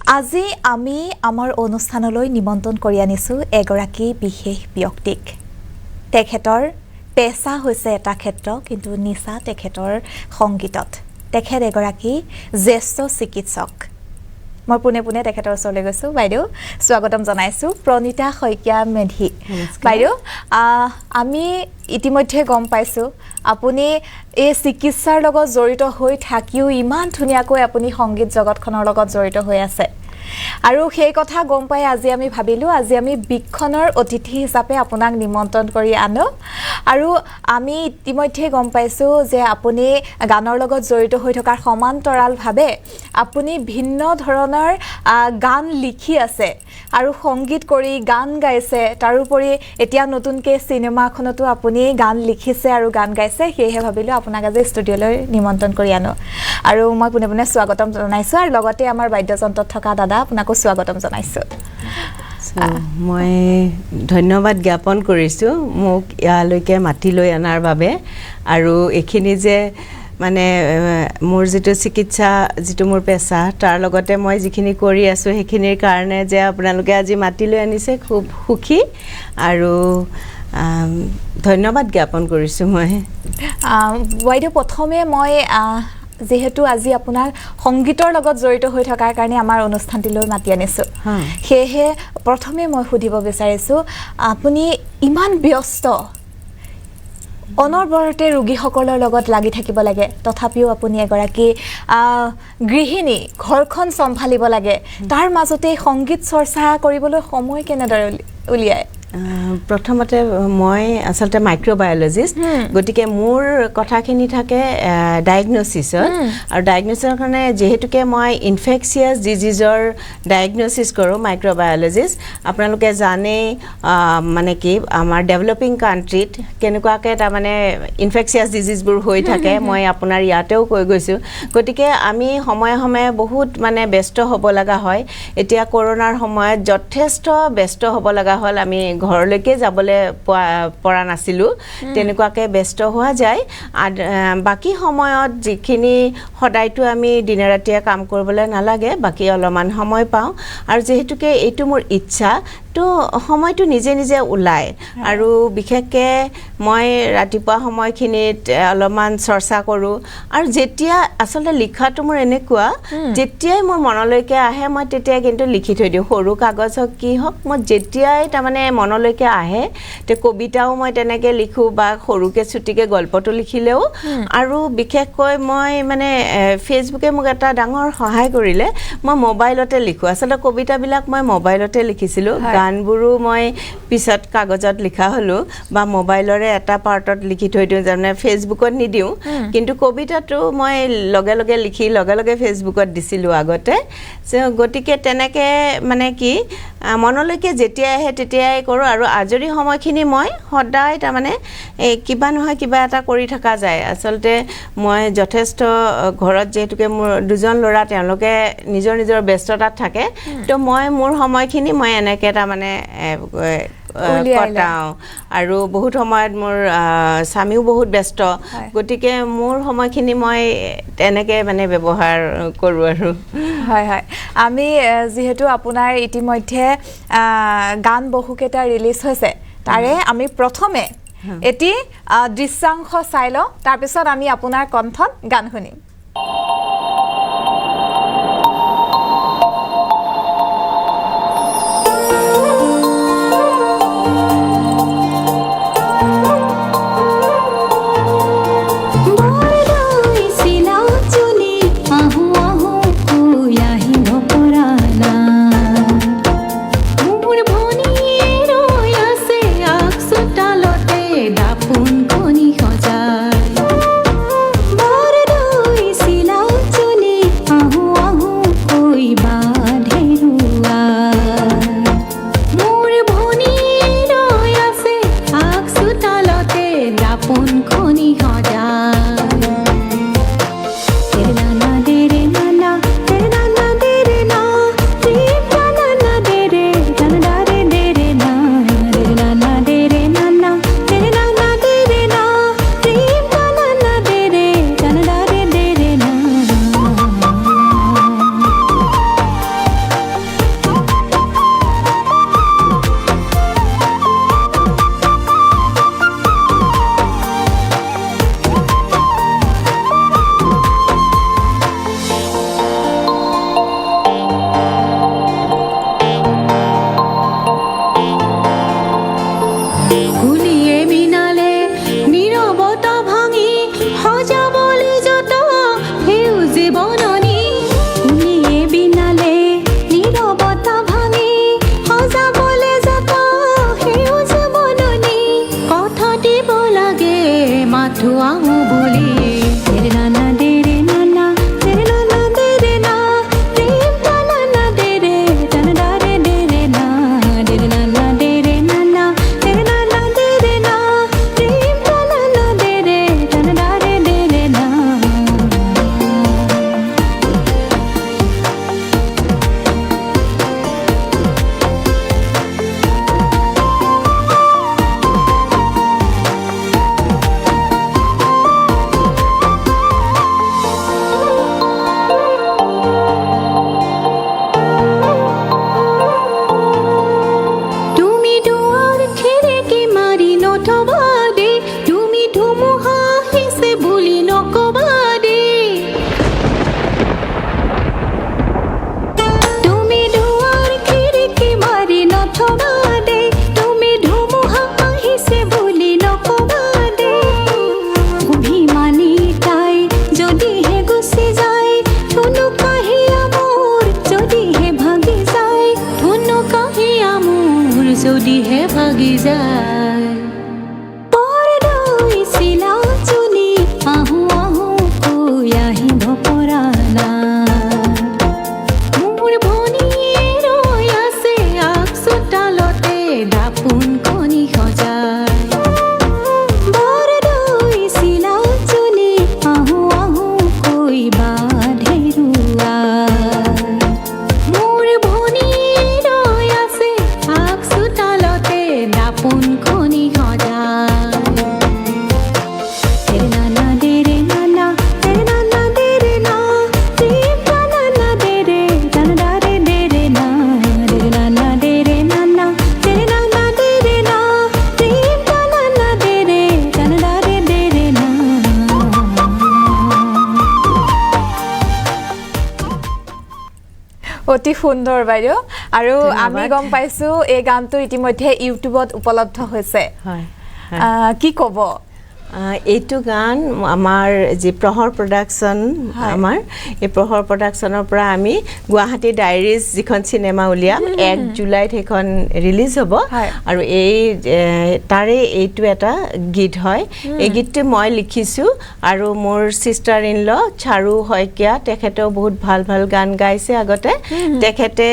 আজি আমি আমাৰ অনুষ্ঠানলৈ নিমন্ত্ৰণ কৰি আনিছো এগৰাকী বিশেষ ব্যক্তিক তেখেতৰ পেশা হৈছে এটা ক্ষেত্ৰ কিন্তু নিচা তেখেতৰ সংগীতত তেখেত এগৰাকী জ্যেষ্ঠ চিকিৎসক মই পুনে পুনে তেখেতৰ ওচৰলৈ গৈছো বাইদেউ স্বাগতম জনাইছো প্ৰণিতা শইকীয়া মেধি বাইদেউ আমি ইতিমধ্যে গম পাইছো আপুনি এই চিকিৎসাৰ লগত জড়িত হৈ থাকিও ইমান ধুনিয়াকৈ আপুনি সংগীত জগতখনৰ লগত জড়িত হৈ আছে আৰু সেই কথা গম পাই আজি আমি ভাবিলো আজি আমি বিক্ষণৰ অতিথি হিচাপে আপোনাক নিমন্ত্ৰণ কৰি আনো আৰু আমি ইতিমধ্যে গম পাইছো যে আপুনি গানৰ লগত জড়িত হৈ থকাৰ সমান্তৰাল ভাবে আপুনি ভিন্ন ধৰণৰ গান লিখি আছে আৰু সংগীত কৰি গান গাইছে তাৰোপৰি এতিয়া নতুনকে সিনেমাখনতো আপুনি গান লিখিছে আৰু গান গাইছে সেয়ে ভাবিলো আপোনাক আজি ষ্টুডিঅলৈ নিমন্ত্ৰণ কৰি আনো আৰু মই পুনে পুনে স্বাগতম জনাইছো আৰু লগতে আমাৰ বাদ্যযন্ত্ৰত থকা দাদা আপোনাকো স্বাগতম জনাইছো মই ধন্যবাদ জ্ঞাপন কৰিছো মোক ইয়ালৈকে মাতি লৈ আনাৰ বাবে আৰু এখিনি যে মানে মোৰ যেটো চিকিৎসা যেটো মোৰ পেশা তাৰ লগতে মই যিখিনি কৰি আছো সেইখিনিৰ কাৰণে যে আপোনালোকে আজি মাতি লৈ আনিছে খুব সুখী আৰু ধন্যবাদ জ্ঞাপন কৰিছো মই বাইদেউ প্ৰথমে মই যেহেতু আজি আপোনাৰ সংগীতৰ লগত জড়িত হৈ থকাৰ কাৰণে আমাৰ অনুষ্ঠানটিলৈ মাতি আনিছো সেয়ে প্ৰথমে মই সুধিব বিচাৰিছো আপুনি ইমান ব্যস্ত অনবৰতে ৰোগীসকলৰ লগত লাগি থাকিব লাগে তথাপিও আপুনি এগৰাকী গৃহিণী ঘৰখন সম্ভালিব লাগে তাৰ মাজতে সংগীত চৰ্চা কৰিবলৈ সময় কেনেদৰে উলিয়ায় প্ৰথমতে মই আসলতে মাইক্ৰোবায়োলজিষ্ট গতিকে মোৰ কথাখিনি থাকে ডায়াগনোসিছত আৰু ডায়াগনোসিছৰ কাৰণে যেহেতুকে মই ইনফেকচিয়াছ ডিজিজৰ ডায়াগনোসিছ কৰো মাইক্ৰোবায়োলজিষ্ট আপোনালোকে জানে মানে কি আমাৰ ডেভেলপিং কান্ট্ৰিত কেনেকুৱাকে তা মানে ইনফেকচিয়াছ ডিজিজবোৰ হৈ থাকে মই আপোনাৰ ইয়াতেও কৈ গৈছো গতিকে আমি সময়ে সময়ে বহুত মানে ব্যস্ত হ'ব লগা হয় এতিয়া কৰোনাৰ সময়ত যথেষ্ট ব্যস্ত হ'ব লগা হ'ল আমি ঘৰলৈকে যাবলৈ পৰা নাছিলো তেনেকুৱাকে ব্যস্ত হোৱা যায় বাকি সময়ত যিখিনি সদায়টো আমি দিনে ৰাতিয়ে কাম কৰিবলৈ নালাগে বাকি অলপমান সময় পাওঁ আৰু যেহেতুকে এইটো মোৰ ইচ্ছা তো সময়টো নিজে নিজে ওলাই আৰু বিশেষকে মই ৰাতিপুৱা সময়খিনিত অলপমান চৰ্চা কৰো আৰু যেতিয়া আসলে লিখাটো মোৰ এনেকুৱা যেতিয়াই মোৰ মনলৈকে আহে মই তেতিয়া কিন্তু লিখি থৈ দিও সৰু কাগজ হক কি হক মই যেতিয়াই তা মানে মনলৈকে আহে তে কবিতাও মই তেনেকে লিখো বা সৰুকে ছুটিকে গল্পটো লিখিলেও আৰু বিশেষকৈ মই মানে ফেসবুকে মোক এটা ডাঙৰ সহায় কৰিলে মই মোবাইলতে লিখো আসলে কবিতাবিলাক মই মোবাইলতে লিখিছিলো গানবোৰো মই পিছত কাগজত লিখা হলো বা মোবাইলৰে এটা পাৰ্টত লিখি থৈ দিও জানে ফেসবুকত নিদিও কিন্তু কবিতাটো মই লগে লগে লিখি লগে লগে ফেসবুকত দিছিলো আগতে গতিকে তেনেকে মানে কি মনলৈকে যেতিয়া আহে তেতিয়াই কৰো আৰু আজৰি সময়খিনি মই সদায় তা মানে কিবা নহয় কিবা এটা কৰি থকা যায় আসলতে মই যথেষ্ট ঘৰত যেহেতুকে মোৰ দুজন ল'ৰা তেওঁলোকে নিজৰ নিজৰ ব্যস্ততাত থাকে তো মই মোৰ সময়খিনি মই এনেকে তা মানে কটাও আৰু বহুত সময়ত মোৰ স্বামীও বহুত ব্যস্ত গতিকে মোৰ সময়খিনি মই তেনেকে মানে ব্যৱহাৰ কৰো আৰু হয় হয় আমি যেহেতু আপোনাৰ ইতিমধ্যে গান বহুকেটা ৰিলিজ হৈছে তাৰে আমি প্ৰথমে এটি দৃশ্যাংশ চাই লওঁ তাৰ পিছত আমি আপোনাৰ কণ্ঠত গান শুনিম ভাগি যায় পৰদৈ চিলা চুলি আহো আহো কৈ আহিব পৰা নাই মোৰ ভনীয়ে ৰৈ আছে আগ চোতালতে দাপোন কণী সজাই পৰদৈ চিলা চুলি আহো আহো কৈ বাধেৰুৱাই মোৰ ভনীয়ে ৰৈ আছে আগ চোতালতে দাপোন কণী সজাই তেৰে নানা দেৰে নানা তেৰে নানা দেৰে না প্ৰেম নানা দেৰে নানা দেৰে না দেৰে নানা দেৰে নানা তেৰে নানা দেৰে না প্ৰেম নানা দেৰে নানা দেৰে না অতি সুন্দৰ বাইদেউ আৰু আমি ধন্যবাদ। গম পাইছো এই গানটো ইতিমধ্যে ইউটিউবত উপলব্ধ হৈছে হয় কি ক'ব এইটো গান আমাৰ যি প্ৰহৰ প্ৰডাকশ্যন হয়। আমাৰ এই প্ৰহৰ প্ৰডাকশ্যনৰ পৰা আমি গুৱাহাটী ডায়েৰিজ যিখন চিনেমা উলিয়াম 1 জুলাইত সেইখন ৰিলিজ হ'ব হয়। আৰু এই তাৰে এইটো এটা গীত হয় এই গীতটো মই লিখিছোঁ আৰু মোৰ চিষ্টাৰ ইন ল চাৰু শইকীয়া তেখেতেও বহুত ভাল ভাল গান গাইছে আগতে তেখেতে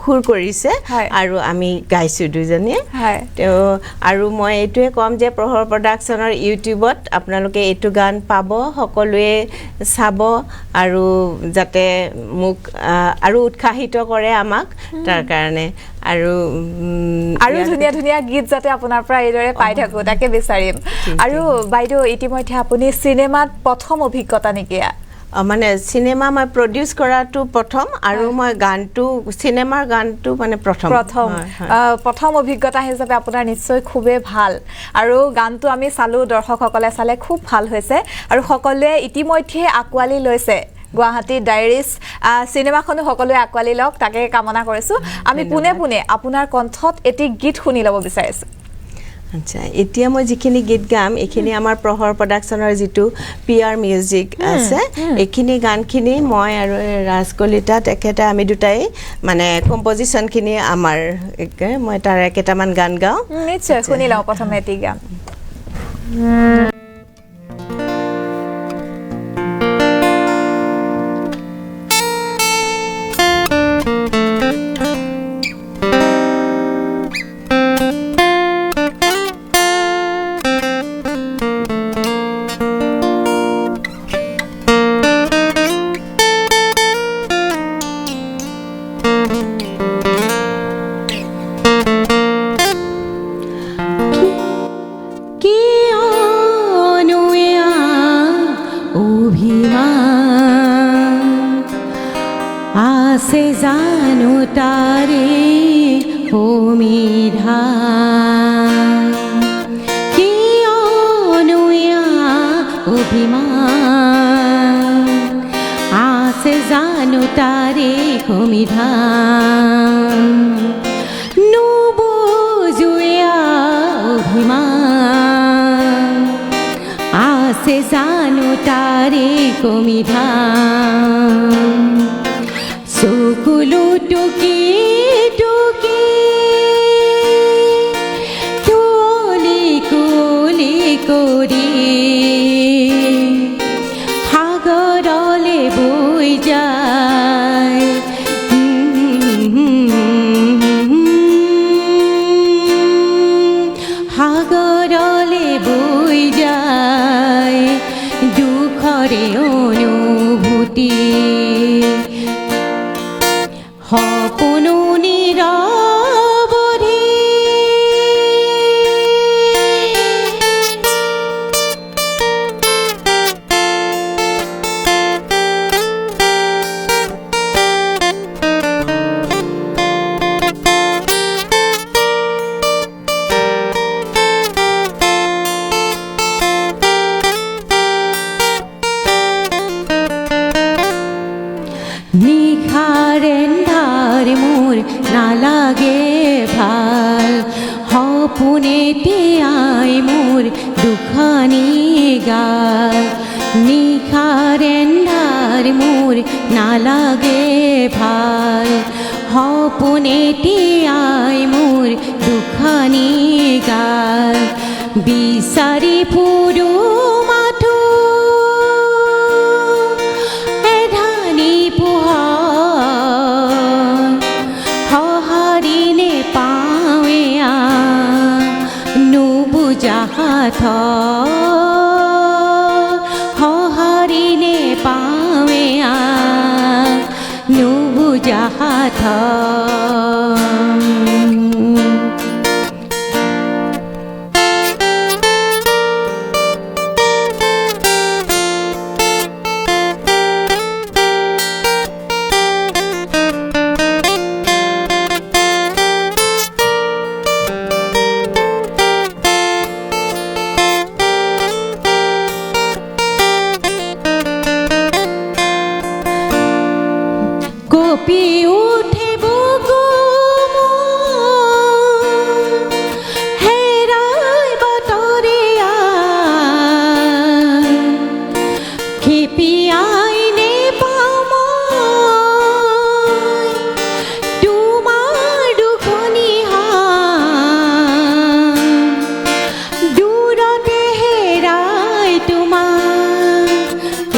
সুৰ কৰিছে হয়। আৰু আমি গাইছোঁ দুজনীয়ে হয় তেওঁ আৰু মই এইটোৱে ক'ম যে প্ৰহৰ প্ৰডাকশ্যনৰ ইউটিউবত আপোনালোকে এইটো গান পাব সকলোৱে চাব আৰু যাতে মোক আৰু উৎসাহিত কৰে আমাক তাৰ কাৰণে আৰু আৰু ধুনীয়া ধুনীয়া গীত যাতে আপোনাৰ পৰা এইদৰে পাই থাকো তাকে বিচাৰিম আৰু বাইদেউ ইতিমধ্যে আপুনি চিনেমাত প্ৰথম অভিজ্ঞতা নেকি মানে চিনেমা মই প্ৰডিউচ কৰাটো প্ৰথম আৰু মই গানটো চিনেমাৰ গানটো মানে প্ৰথম প্ৰথম অভিজ্ঞতা হিচাপে আপোনাৰ নিশ্চয় খুবেই ভাল আৰু গানটো আমি চালো দৰ্শকসকলে চালে খুব ভাল হৈছে আৰু সকলোৱে ইতিমধ্যে আকোৱালি লৈছে গুৱাহাটী ডায়েৰিজ চিনেমাখনো সকলোৱে আকোৱালি লওক তাকে কামনা কৰিছো আমি পুনে পুনে আপোনাৰ কণ্ঠত এটি গীত শুনি ল'ব বিচাৰিছো আচ্ছা এতিয়া মই যিখিনি গীত গাম এইখিনি আমাৰ প্ৰহৰ প্ৰডাকশ্যনৰ যিটো পিআৰ মিউজিক আছে এইখিনি গানখিনি মই আৰু ৰাজ কলিতা তেখেতে আমি দুটাই মানে কম্পজিশ্যনখিনি আমাৰ মই তাৰে কেইটামান গান গাওঁ নিশ্চয় শুনি লওঁ প্ৰথমে এটি গান से जानो तारे हो मेरा किया अभिमान आसे जानो तारे हो मेरा नुबो जुया अभिमान आसे जानो तारे को मेरा চকুলো টুকি টুকি তুলি কুলি কৰি সাগৰলে বৈ যায় সাগৰলে বৈ যায় দুখৰে অনুভূতি সপোনো নিৰৱধি নিশাৰেন্ধাৰ মোৰ নালাগে ভাল সপোনে তিয়াই মোৰ দুখানি গাল নিশাৰেন্ধাৰ মোৰ নালাগে ভাল সপোনে তিয়াই মোৰ দুখ খানি গাল বিচাৰি ফুৰো মাথো এধানি পোহৰ সঁহাৰিলে পাওঁয়া নুবুজা সাথৰ সঁহাৰিলে পাওঁয়া নুবুজা সাথৰ কঁপি উঠে বুকু হেৰাই বাতৰিয়া খেপিয়াই নেপাওঁ মই তোমাৰ দুখনি হাত দূৰতে হেৰাই তোমাৰ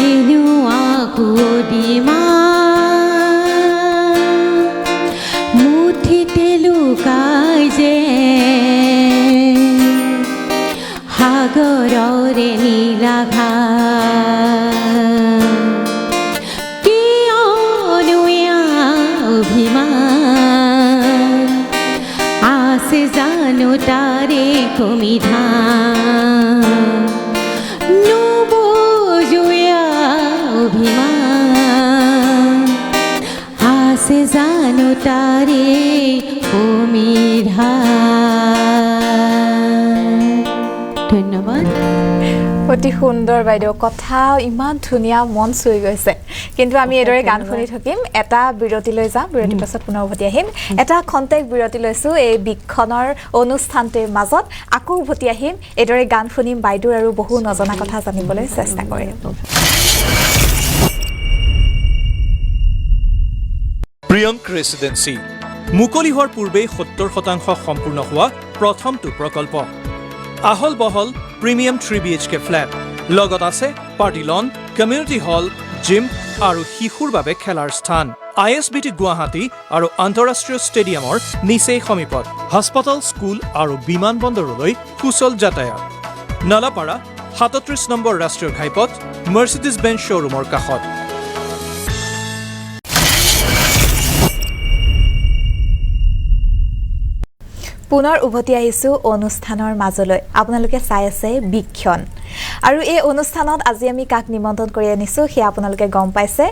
এনেকুৱা কুদিমা লুকাই যে সাগৰৰে নীলাঘাট কিয়নো অভিমান আছে জানো তাৰে সমিধান নুবুজোয়া অভিমান আছে জানো তাৰে ধন্যবাদ অতি সুন্দৰ বাইদেউ কথা ইমান ধুনীয়া মন চুই গৈছে কিন্তু আমি এদৰে গান শুনি থাকিম এটা বিৰতিলৈ যাম বিৰতিৰ পাছত পুনৰ উভতি আহিম এটা খন্তেক বিৰতি লৈছো এই বিক্ষণৰ অনুষ্ঠানটিৰ মাজত আকৌ উভতি আহিম এদৰে গান শুনিম বাইদেউৰ আৰু বহু নজনা কথা জানিবলৈ চেষ্টা কৰিম প্ৰিয়ংক ৰেচিডেন্সি মুকলি হোৱাৰ পূৰ্বে 70% সম্পূৰ্ণ হোৱা প্ৰথমটো প্ৰকল্প আহল বহল প্ৰিমিয়াম 3 BHK ফ্লেট লগত আছে party lawn community hall gym আৰু শিশুৰ বাবে খেলাৰ স্থান ISBT গুৱাহাটী আৰু আন্তঃৰাষ্ট্ৰীয় ষ্টেডিয়ামৰ নিচেই সমীপত হাস্পতাল স্কুল আৰু বিমানবন্দৰলৈ সুচল যাতায়াত নলাপাৰা 37 নম্বৰ ৰাষ্ট্ৰীয় ঘাইপথ মাৰ্চিডিজ বেঞ্চ শ্বৰুমৰ কাষত পুনৰ উভতি আহিছো অনুষ্ঠানৰ মাজলৈ আপোনালোকে চাই আছে বিক্ষণ আৰু এই অনুষ্ঠানত আজি আমি কাক নিমন্ত্ৰণ কৰি আনিছো হে আপোনালোকে গম পাইছে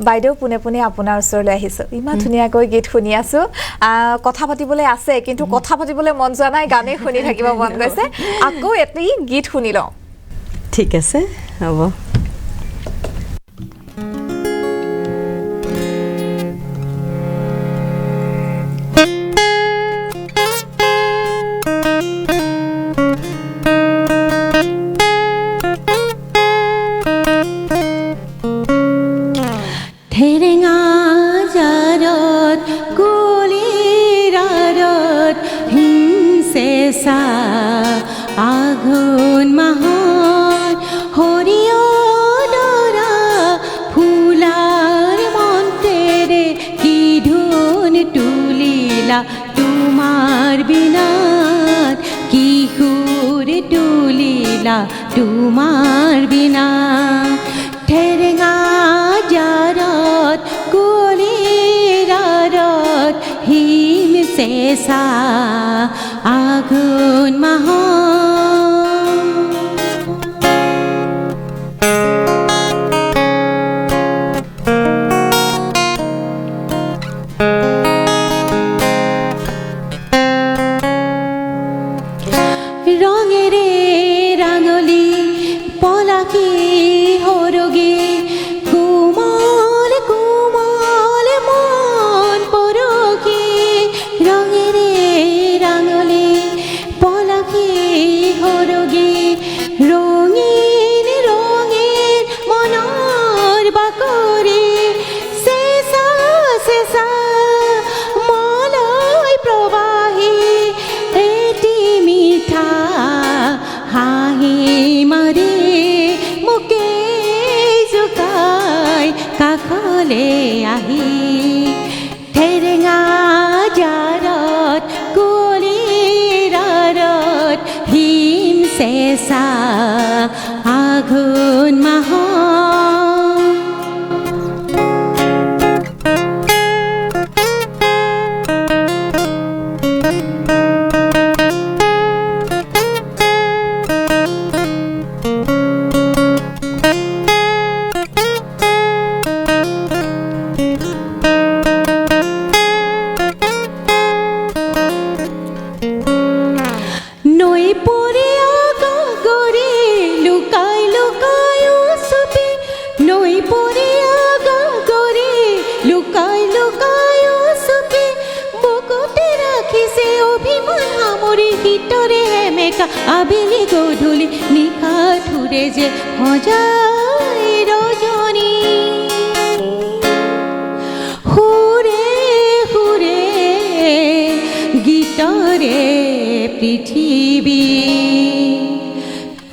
বাইদেউ পুনে পুনে আপোনাৰ ওচৰলৈ আহিছো ইমান ধুনীয়াকৈ গীত শুনি আছো কথা পাতিবলৈ আছে কিন্তু কথা পাতিবলৈ মন যোৱা নাই গানে শুনি থাকিব মন গৈছে আকৌ এটি গীত শুনি লওঁ ঠিক আছে হ'ব আঘোণ মাহৰ হৰিয়দৰা ফুলাৰ মন্ত্ৰেৰে কি ধুন তুলিলা তোমাৰ বিনাত কি সুৰ তুলিলা তোমাৰ বিনাত ঠেৰেঙা জাৰত কুলিৰ আৰত হিম চেঁচা আঘোণ মাহৰ ৰঙেৰে ৰাঙলী পলাকী সৰগী কোমল কোমল মন পৰখী ৰঙেৰে ৰাঙলী পলাকী কাষলে আহি ঠেৰেঙা জাৰত কুলিৰ আঁৰত হিম চেঁচা আঘোণ মাহত আবেলি গধূলি নিশা ঠুৰে যে সজাই ৰজনী সুৰে সুৰে গীতৰে পৃথিৱী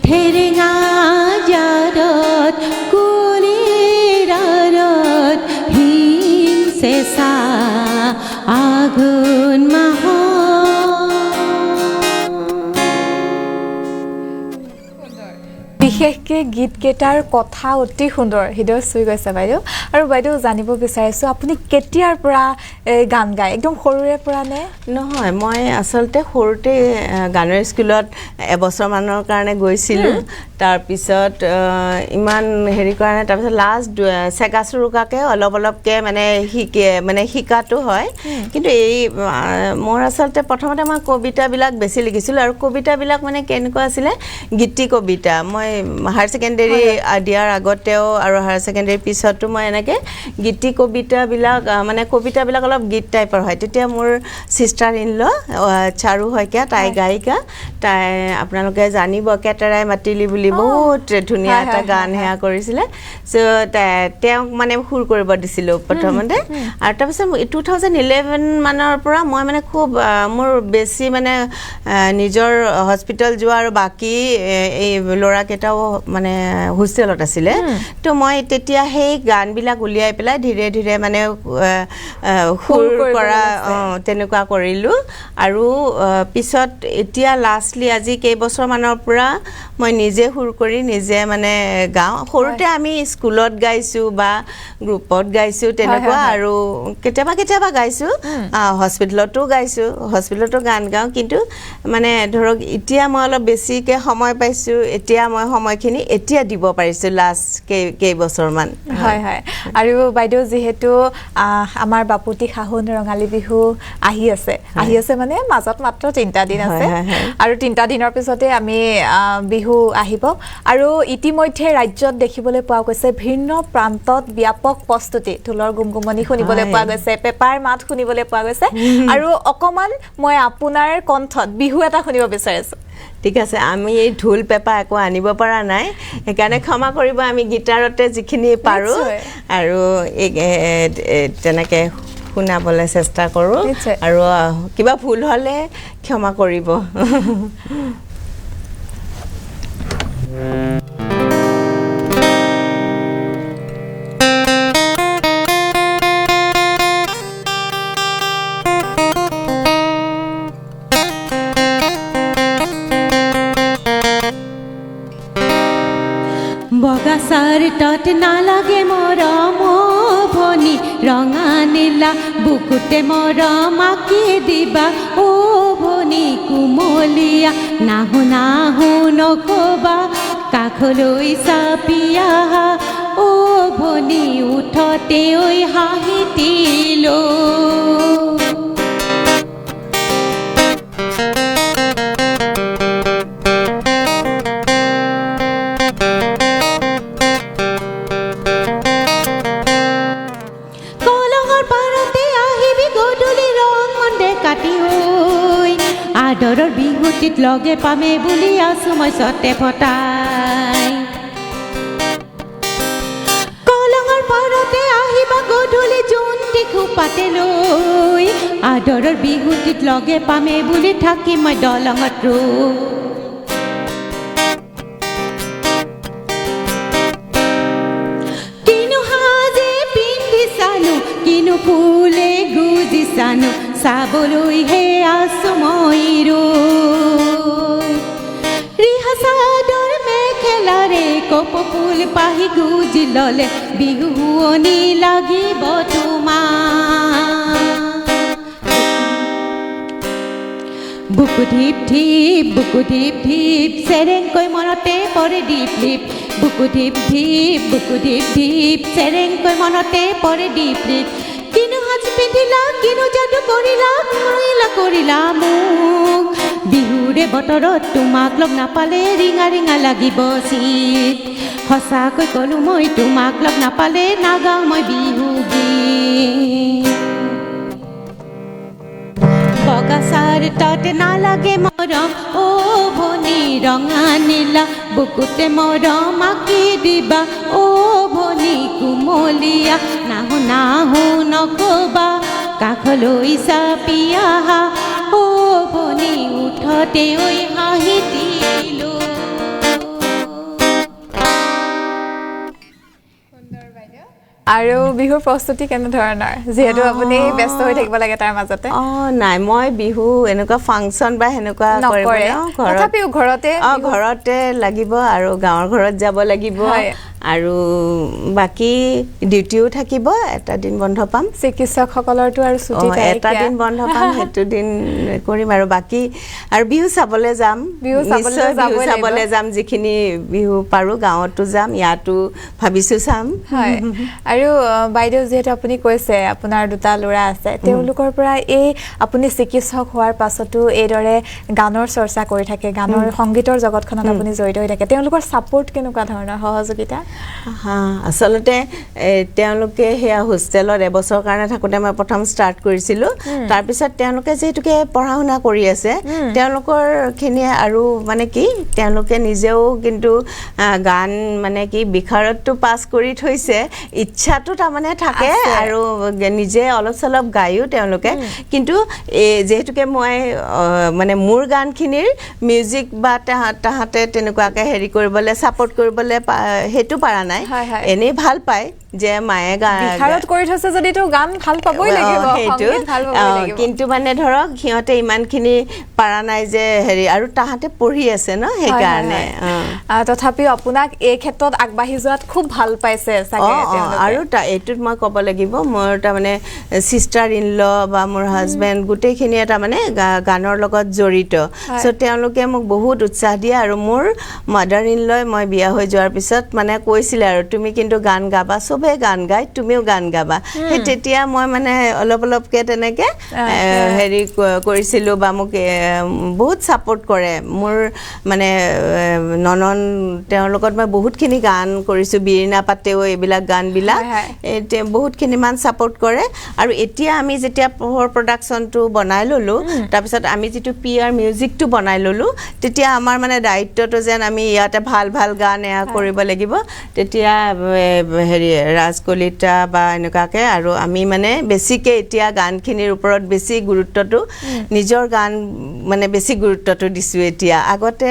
ঠেৰেঙা জাৰত কুলিৰ আঁৰত হিম চেঁচা আঘোণ মাহত বিশেষকৈ গীতকেইটাৰ কথা অতি সুন্দৰ হৃদয় চুই গৈছে বাইদেউ আৰু বাইদেউ জানিব বিচাৰিছোঁ আপুনি কেতিয়াৰ পৰা গান গায় একদম সৰুৰে পৰা নে নহয় মই আচলতে সৰুতে গানৰ স্কুলত এবছৰমানৰ কাৰণে গৈছিলোঁ তাৰপিছত ইমান হেৰি কৰা নাই তাৰপিছত লাষ্ট চেগাচুৰুকাকৈ অলপকৈ মানে শিকাটো হয় কিন্তু এই মোৰ আচলতে প্ৰথমতে মই কবিতাবিলাক বেছি লিখিছিলোঁ আৰু কবিতাবিলাক মানে কেনেকুৱা আছিলে গীতি কবিতা মই হায়াৰ ছেকেণ্ডেৰী দিয়াৰ আগতেও আৰু হায়াৰ ছেকেণ্ডেৰীৰ পিছতো মই এনেকৈ গীতি কবিতাবিলাক মানে কবিতাবিলাক অলপ গীত টাইপৰ হয় তেতিয়া মোৰ ছিষ্টাৰ ইন ল চাৰু শইকীয়া তাই গায়িকা তাই আপোনালোকে জানিব কেটেৰাই মাতিলি বুলি বহুত ধুনীয়া এটা গান সেয়া কৰিছিলে চ' তেওঁক মানে সুৰ কৰিব দিছিলোঁ প্ৰথমতে আৰু তাৰপিছত 2011 মানৰ পৰা মই মানে খুব মোৰ বেছি মানে নিজৰ হস্পিটেল যোৱা আৰু বাকী এই ল'ৰাকেইটাও মানে হোষ্টেলত আছিলে তো মই তেতিয়া সেই গানবিলাক উলিয়াই পেলাই ধীৰে ধীৰে মানে সুৰ কৰা তেনেকুৱা কৰিলোঁ আৰু পিছত এতিয়া লাষ্টলি আজি কেইবছৰমানৰ পৰা মই নিজে সুৰ কৰি নিজে মানে গাওঁ সৰুতে আমি স্কুলত গাইছোঁ বা গ্ৰুপত গাইছোঁ তেনেকুৱা আৰু কেতিয়াবা গাইছোঁ হস্পিটেলতো গাইছোঁ হস্পিটেলতো গান গাওঁ কিন্তু মানে ধৰক এতিয়া মই অলপ বেছিকৈ সময় পাইছোঁ এতিয়া মই সময়খিনি এতিয়া দিব পাৰিছোঁ লাষ্ট কেইবছৰমান হয় হয় আৰু বাইদেউ যিহেতু আমাৰ বাপুতি সাহোন ৰঙালী বিহু আহি আছে মানে মাজত মাত্ৰ 3টা দিন আছে আৰু 3টা দিনৰ পিছতে আমি বিহু আহিব আৰু ইতিমধ্যে ৰাজ্যত দেখিবলৈ পোৱা গৈছে ভিন্ন প্ৰান্তত ব্যাপক প্ৰস্তুতি ঢোলৰ গুমগুমনি শুনিবলৈ পোৱা গৈছে পেপাৰ মাত শুনিবলৈ পোৱা গৈছে আৰু অকমান মই আপোনাৰ কণ্ঠত বিহু এটা শুনিব বিচাৰিছোঁ ঠিক আছে আমি এই ঢোল পেপা একো আনিব পৰা নাই সেইকাৰণে ক্ষমা কৰিব আমি গীটাৰতে যিখিনি পাৰোঁ আৰু তেনেকৈ শুনাবলৈ চেষ্টা কৰোঁ আৰু কিবা ভুল হ'লে ক্ষমা কৰিব বগা চাৰ্টত নালাগে মৰম ভনী ৰঙা নীলা বুকুতে মৰম আঁকি দিবা অ ভনী কুমলীয়া নাহো নাহো নকবা কাষলৈ চাপি আহা অ ভনী উঠতে ঐ হাঁহিতিলো আদৰৰ বিহুটিত লগে পামে বুলি আছো মই চতে ফটাই কলঙৰ পাৰতে আহিবা গধূলি জোনটি খোপাতে লৈ আদৰৰ বিহুটিত লগে পামে বুলি থাকি মই দলঙত ৰৈ কিনো সাজে পিন্ধি জানো চাবলৈহে আছো মই ৰৈ ৰিহা চাদৰ মেখেলাৰে কপৌফুল পাহি গুজি ল'লে বিহুৱনী লাগিব তোমাৰ বুকু ঢিপ ঢিপ চেৰেংকৈ মনতে পৰে দীপ লিপ বুকু ঢিপ ঢিপ চেৰেংকৈ মনতে পৰে দীপ লিপ কিনো সাজ পিন্ধিলা কিনো যাদু কৰিলা মোক বিহুৰে বতৰত তোমাক লগ নাপালে ৰিঙা ৰিঙা লাগিব চিত সঁচাকৈ ক'লো মই তোমাক লগ নাপালে নাগাওঁ মই বিহু গীত বগা চাৰ্টত নালাগে মৰম অ ভনী ৰঙা নীলা বুকুতে মৰম আঁকি দিবা অ ভনী কুমলীয়া নাহো নকবা কাষলৈ চাপি আহা অ ভনী উঠতে ঐ হাঁহি দিলো আৰু বিহুৰ প্ৰস্তুতি কেনেধৰণৰ যিহেতু আপুনি ব্যস্ত হৈ থাকিব লাগে তাৰ মাজতে নাই মই বিহু এনেকুৱা ফাংচন বা সেনেকুৱা নকৰে তথাপিও ঘৰতে লাগিব আৰু গাঁৱৰ ঘৰত যাব লাগিব আৰু বাকি ডিউটিও থাকিব এটা দিন বন্ধ পাম চিকিৎসকসকলৰটো আৰু ছুটি এটা দিন বন্ধ পাম সেইটো দিন কৰিম আৰু বাকি আৰু বিহু চাবলৈ যাম যিখিনি বিহু পাৰো গাঁৱতো যাম ইয়াতো ভাবিছো চাম হয় আৰু বাইদেউ যেহেতু আপুনি কৈছে আপোনাৰ দুটা ল'ৰা আছে তেওঁলোকৰ পৰা এই আপুনি চিকিৎসক হোৱাৰ পাছতো এইদৰে গানৰ চৰ্চা কৰি থাকে গানৰ সংগীতৰ জগতখনত আপুনি জড়িত হৈ থাকে তেওঁলোকৰ সাপোৰ্ট কেনেকুৱা ধৰণৰ সহযোগিতা আসলতে তেওঁলোকে হেয়া হোষ্টেলত এবছৰ কাৰণে থাকোতে মই প্ৰথম ষ্টাৰ্ট কৰিছিলো তাৰ পিছত তেওঁলোকে যেহেতুকে পঢ়া শুনা কৰি আছে তেওঁলোকৰ খিনি আৰু মানে কি তেওঁলোকে নিজেও কিন্তু গান মানে কি বিখাৰতটো পাছ কৰি থৈছে ইচ্ছাটো তাৰমানে থাকে আৰু নিজে অলপ চলপ গায়ো তেওঁলোকে কিন্তু যেহেতুকে মই মানে মোৰ গানখিনিৰ মিউজিক বা তাহাতে তেনেকুৱাকে হেৰি কৰিবলৈ সাপোৰ্ট কৰিবলৈ হেতু পাৰা নাই এনে ভাল পায় যে মায়ে বিখাৰত কৰি থৈছে যদিতো গান ভাল পাবই লাগিব সংগীত ভাল পাবই লাগিব কিন্তু মানে ধৰক সিহঁতে ইমানখিনি পাৰা নাই যে হেৰি আৰু তাহাতে পঢ়ি আছে ন সেইকাৰণে তথাপিও আপোনাক এই ক্ষেত্ৰত আগবাঢ়ি যোৱাত খুব ভাল পাইছে চাগে আৰু এইটোত মই ক'ব লাগিব মোৰ তাৰমানে সিষ্টাৰ ইন ল বা মোৰ হাজবেণ্ড গোটেইখিনি এটা মানে গানৰ লগত জড়িত সো তেওঁলোকে মোক বহুত উৎসাহ দিয়ে আৰু মোৰ মাদাৰ ইন লয় মই বিয়া হৈ যোৱাৰ পিছত মানে কৈছিলে আৰু তুমি কিন্তু গান গাবা চবে গান গায় তুমিও গান গাবা সেই তেতিয়া মই মানে অলপকে তেনেকে হেৰি কৰিছিলো বা মোক বহুত সাপোৰ্ট কৰে মোৰ মানে ননন তেওঁৰ লগত মই বহুতখিনি গান কৰিছো বিৰিনা পাতেও এইবিলাক গানবিলাক বহুতখিনি মান সাপোৰ্ট কৰে আৰু এতিয়া আমি যেতিয়া পোহৰ প্ৰডাকশনটো বনাই ললো তাৰপিছত আমি যেটো পিআৰ মিউজিকটো বনাই ললো তেতিয়া আমাৰ মানে দায়িত্বটো যেন আমি ইয়াতে ভাল ভাল গান এয়া কৰিব লাগিব তেতিয়া হেৰি ৰাজ কলিতা বা এনেকুৱাকে আৰু আমি মানে বেছিকে এতিয়া গানখিনিৰ ওপৰত বেছি গুৰুত্বটো নিজৰ গান মানে বেছি গুৰুত্বটো দিছো এতিয়া আগতে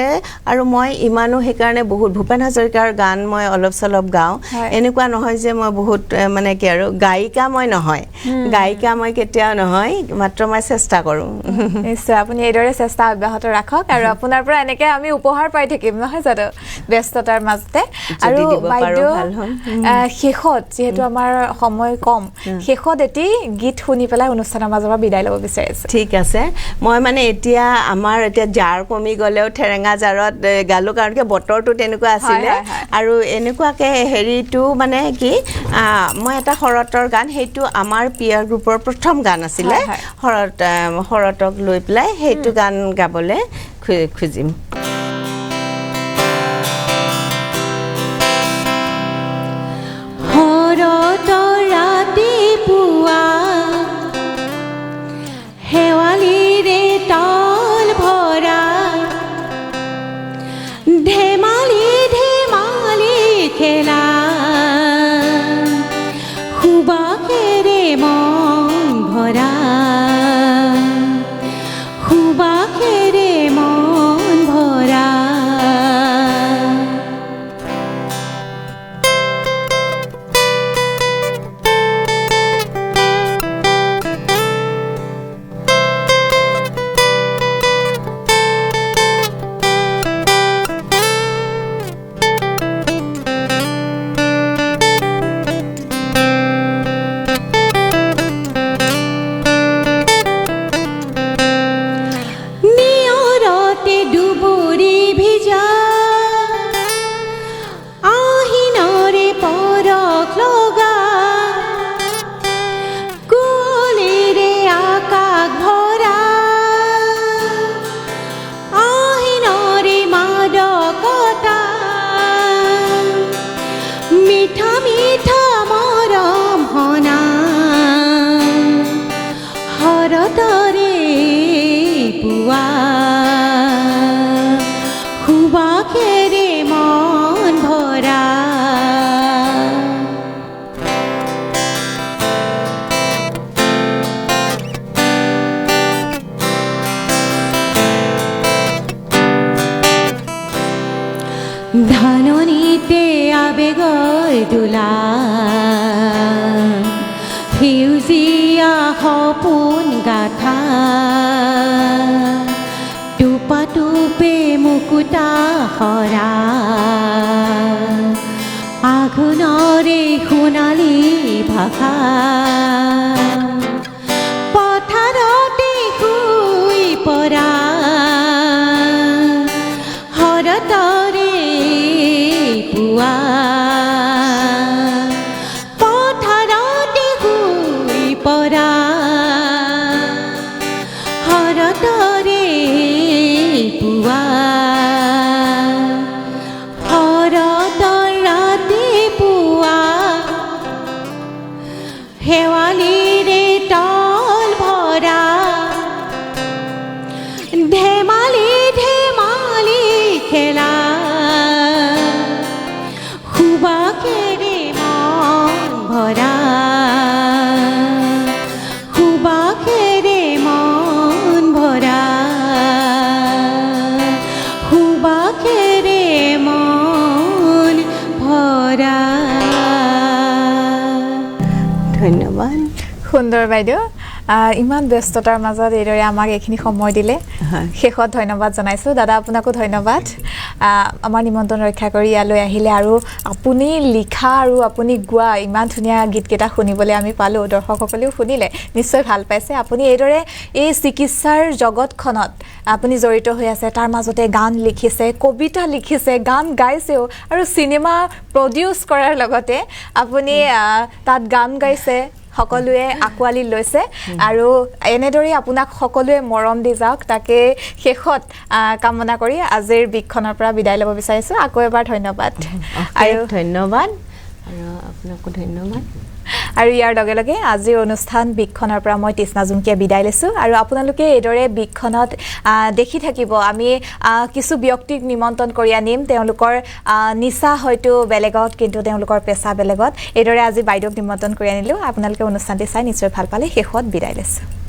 আৰু মই ইমানো সেইকাৰণে বহুত ভূপেন হাজৰিকাৰ গান মই অলপ চলপ গাওঁ এনেকুৱা নহয় যে মই বহুত মানে কি আৰু গায়িকা মই নহয় গায়িকা মই কেতিয়াও নহয় মাত্ৰ মই চেষ্টা কৰো নিশ্চয় আপুনি এইদৰে চেষ্টা অব্যাহত ৰাখক আৰু আপোনাৰ পৰা এনেকে আমি উপহাৰ পাই থাকিম নহয় জানো ব্যস্ততাৰ মাজতে আৰু বাইদেউ শেষত যেহেতু আমাৰ সময় কম শেষত এটি গীত শুনি পেলাই অনুষ্ঠানৰ মাজৰ পৰা বিদায় ল'ব বিচাৰিছো ঠিক আছে মই মানে এতিয়া আমাৰ এতিয়া জাৰ কমি গলেও ঠেৰেঙা জাৰত গালো কাৰণ কি বতৰটো তেনেকুৱা আছিল আৰু এনেকুৱাকে হেৰিটো মানে কি মই এটা হৰতৰ গান হেইটো আমাৰ পিয়াৰ গ্ৰুপৰ প্ৰথম গান আছিল হৰতক লৈ পেলাই হেইটো গান গাবলে খুজিম হেৱালিৰে তাল ভৰা ধেমালি খেলা সুবাসেৰে মন ভৰা সুবাসেৰে মন ভৰা শৰতৰে পুৱা সুবাসেৰে মন ভৰা ধাননিতে আবেগৰ দোলা সেউজীয়া সপোন গাথা টোপে মুকুতা সৰা আঘোণৰে সোণালী ভাষা পথাৰতে শুই পৰা শৰতৰে পুৱা পথাৰতে শুই পৰা শৰতৰে পুৱা শৰতৰ ৰাতিপুৱা শেৱালিৰে তল ভৰা ধেমালি খেলা সুবাসেৰে মন ভৰা সুবাসেৰে মন ভৰা সুবাসেৰে মন ভৰা ধন্যবাদ সুন্দৰ বাইদেউ ইমান ব্যস্ততাৰ মাজত এইদৰে আমাক এইখিনি সময় দিলে শেষত ধন্যবাদ জনাইছোঁ দাদা আপোনাকো ধন্যবাদ আমাৰ নিমন্ত্ৰণ ৰক্ষা কৰি ইয়ালৈ আহিলে আৰু আপুনি লিখা আৰু আপুনি গোৱা ইমান ধুনীয়া গীতকেইটা শুনিবলৈ আমি পালোঁ দৰ্শকসকলেও শুনিলে নিশ্চয় ভাল পাইছে আপুনি এইদৰে এই চিকিৎসাৰ জগতখনত আপুনি জড়িত হৈ আছে তাৰ মাজতে গান লিখিছে কবিতা লিখিছে গান গাইছেও আৰু চিনেমা প্ৰডিউচ কৰাৰ লগতে আপুনি তাত গান গাইছে সকলোৱে আকোৱালি লৈছে আৰু এনেদৰে আপোনাক সকলোৱে মৰম দি যাওক তাকে শেষত কামনা কৰি আজিৰ বিক্ষণৰ পৰা বিদায় ল'ব বিচাৰিছোঁ আকৌ এবাৰ ধন্যবাদ আৰু ধন্যবাদ আৰু আপোনাকো ধন্যবাদ আৰু ইয়াৰ লগে লগে আজিৰ অনুষ্ঠান বিক্ষণৰ পৰা মই তৃষ্ণা জুমকীয়ে বিদায় লৈছোঁ আৰু আপোনালোকে এইদৰে বিক্ষণত দেখি থাকিব আমি কিছু ব্যক্তিক নিমন্ত্ৰণ কৰি আনিম তেওঁলোকৰ নিচা হয়তো বেলেগত কিন্তু তেওঁলোকৰ পেচা বেলেগত এইদৰে আজি বাইদেউক নিমন্ত্ৰণ কৰি আনিলোঁ আপোনালোকে অনুষ্ঠানটি চাই নিশ্চয় ভাল পালে শেষত বিদায় লৈছোঁ